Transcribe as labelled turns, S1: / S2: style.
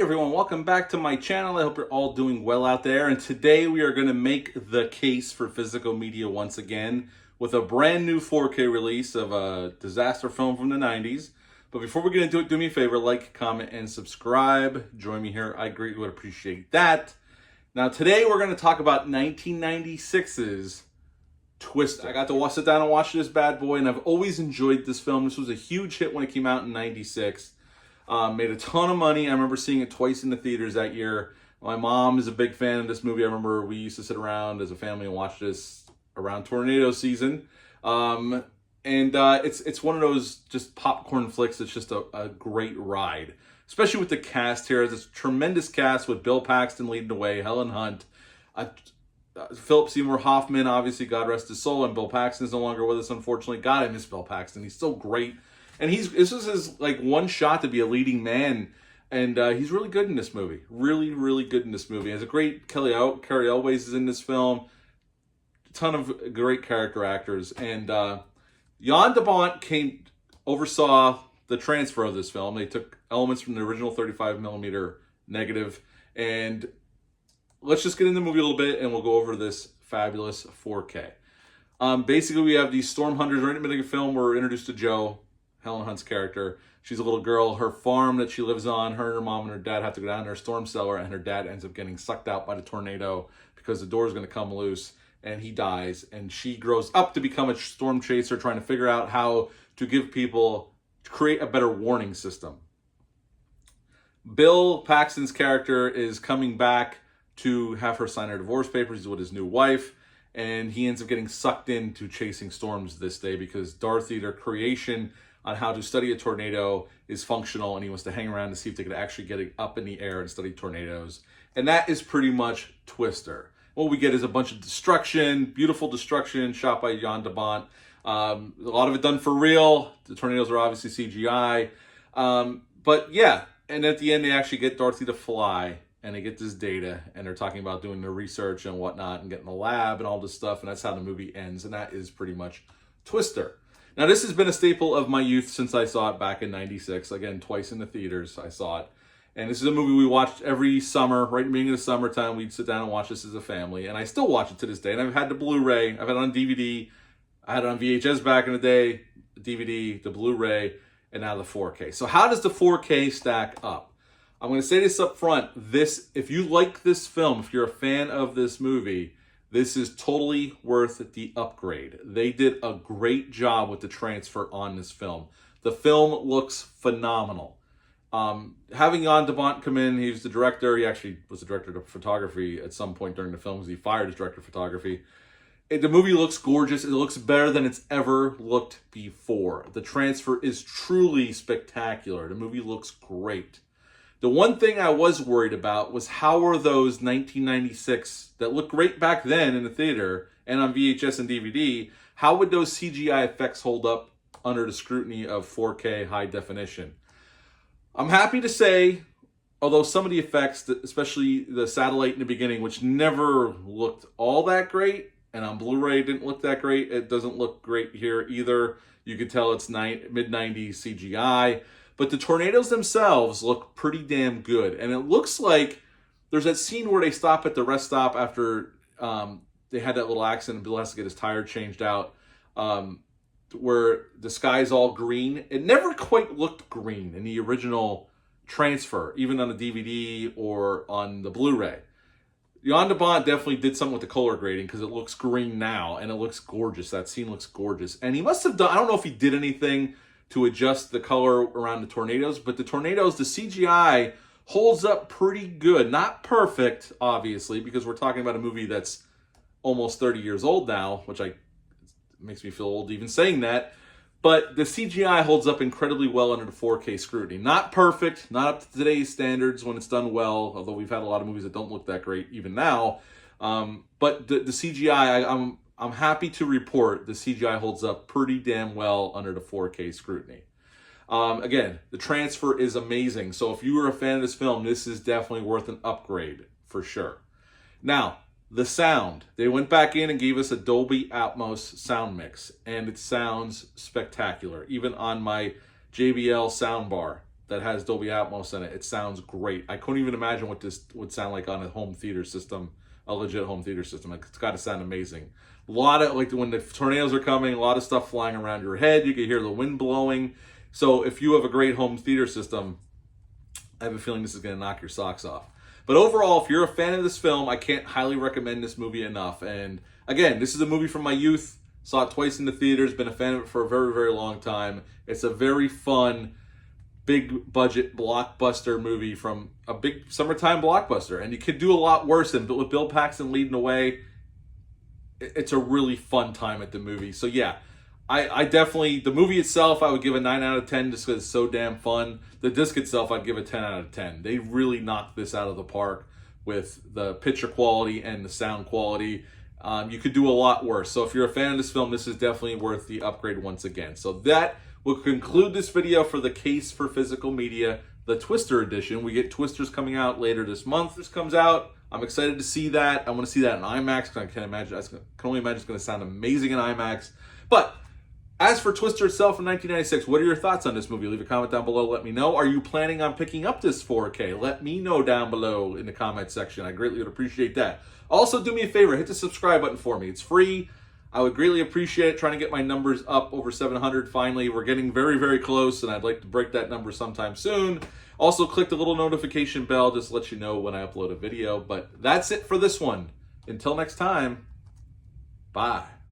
S1: everyone, welcome back to my channel. I hope you're all doing well out there. And today we are going to make the case for physical media once again with a brand new 4K release of a disaster film from the 90s. But before we get into it, do me a favor, like, comment, and subscribe. Join me here. I greatly would appreciate that. Now today we're going to talk about 1996's Twister. I got to sit down and watch this bad boy, and I've always enjoyed this film. This was a huge hit when it came out in 96. Made a ton of money. I remember seeing it twice in the theaters that year. My mom is a big fan of this movie. I remember we used to sit around as a family and watch this around tornado season. It's one of those just popcorn flicks. It's just a great ride, especially with the cast here. It's this tremendous cast with Bill Paxton leading the way, Helen Hunt, Philip Seymour Hoffman, obviously, God rest his soul, and Bill Paxton is no longer with us, unfortunately. God, I miss Bill Paxton. He's so great. And this was his one shot to be a leading man, and he's really good in this movie. Really, really good in this movie. He has a great Carrie Elways is in this film. A ton of great character actors, and Jan de Bont oversaw the transfer of this film. They took elements from the original 35mm negative, and let's just get into the movie a little bit, and we'll go over this fabulous 4K. Basically, we have these storm hunters. Right in the beginning of the film, we're introduced to Jo, Helen Hunt's character. She's a little girl. Her farm that she lives on, her and her mom and her dad have to go down to her storm cellar, and her dad ends up getting sucked out by the tornado because the door is going to come loose, and he dies. And she grows up to become a storm chaser, trying to figure out how to create a better warning system. Bill Paxton's character is coming back to have her sign her divorce papers. He's with his new wife, and he ends up getting sucked into chasing storms this day because Dorothy, their creation on how to study a tornado, is functional, and he wants to hang around to see if they could actually get it up in the air and study tornadoes. And that is pretty much Twister. What we get is a bunch of destruction, beautiful destruction shot by Jan de Bont. A lot of it done for real. The tornadoes are obviously CGI. But yeah, and at the end they actually get Dorothy to fly, and they get this data, and they're talking about doing their research and whatnot and getting the lab and all this stuff, and that's how the movie ends, and that is pretty much Twister. Now, this has been a staple of my youth since I saw it back in 96. Again, twice in the theaters I saw it. And this is a movie we watched every summer, right in the beginning of the summertime. We'd sit down and watch this as a family, and I still watch it to this day. And I've had the Blu-ray, I've had it on DVD, I had it on VHS back in the day, DVD, the Blu-ray, and now the 4K. So how does the 4K stack up? I'm going to say this up front. If you like this film, if you're a fan of this movie, this is totally worth the upgrade. They did a great job with the transfer on this film. The film looks phenomenal. Having Jan de Bont come in, he was the director. He actually was the director of photography at some point during the film because he fired his director of photography. The movie looks gorgeous. It looks better than it's ever looked before. The transfer is truly spectacular. The movie looks great. The one thing I was worried about was how are those 1996 that looked great back then in the theater and on VHS and DVD, how would those CGI effects hold up under the scrutiny of 4K high definition? I'm happy to say, although some of the effects, especially the satellite in the beginning, which never looked all that great, and on Blu-ray didn't look that great, it doesn't look great here either. You could tell it's mid-90s CGI. But the tornadoes themselves look pretty damn good. And it looks like there's that scene where they stop at the rest stop after they had that little accident and Bill has to get his tire changed out, where the sky's all green. It never quite looked green in the original transfer, even on the DVD or on the Blu-ray. Jan de Bont definitely did something with the color grading because it looks green now, and it looks gorgeous. That scene looks gorgeous. And he must have done, I don't know if he did anything to adjust the color around the tornadoes, but the tornadoes, the CGI holds up pretty good. Not perfect, obviously, because we're talking about a movie that's almost 30 years old now, which makes me feel old even saying that. But the CGI holds up incredibly well under the 4K scrutiny. Not perfect, not up to today's standards when it's done well, although we've had a lot of movies that don't look that great even now. But the CGI, I'm happy to report the CGI holds up pretty damn well under the 4K scrutiny. Again, the transfer is amazing. So if you were a fan of this film, this is definitely worth an upgrade for sure. Now, the sound. They went back in and gave us a Dolby Atmos sound mix, and it sounds spectacular. Even on my JBL soundbar, that has Dolby Atmos in it. It sounds great. I couldn't even imagine what this would sound like on a home theater system, a legit home theater system. It's got to sound amazing. A lot of, like when the tornadoes are coming, a lot of stuff flying around your head. You can hear the wind blowing. So if you have a great home theater system, I have a feeling this is going to knock your socks off. But overall, if you're a fan of this film, I can't highly recommend this movie enough. And again, this is a movie from my youth. Saw it twice in the theaters. Been a fan of it for a very, very long time. It's a very fun, big budget blockbuster movie from a big summertime blockbuster. And you could do a lot worse. And with Bill Paxton leading the way, it's a really fun time at the movie. So yeah, I definitely, the movie itself, I would give a 9 out of 10 just because it's so damn fun. The disc itself, I'd give a 10 out of 10. They really knocked this out of the park with the picture quality and the sound quality. You could do a lot worse. So if you're a fan of this film, this is definitely worth the upgrade once again. So that will conclude this video for the Case for Physical Media, the Twister edition. We get Twisters coming out later this month. This comes out. I'm excited to see that. I want to see that in IMAX. I can only imagine it's going to sound amazing in IMAX. But as for Twister itself in 1996, what are your thoughts on this movie? Leave a comment down below. Let me know. Are you planning on picking up this 4K? Let me know down below in the comment section. I greatly would appreciate that. Also, do me a favor. Hit the subscribe button for me. It's free. I would greatly appreciate it. Trying to get my numbers up over 700 finally. We're getting very, very close, and I'd like to break that number sometime soon. Also, click the little notification bell just to let you know when I upload a video. But that's it for this one. Until next time, bye.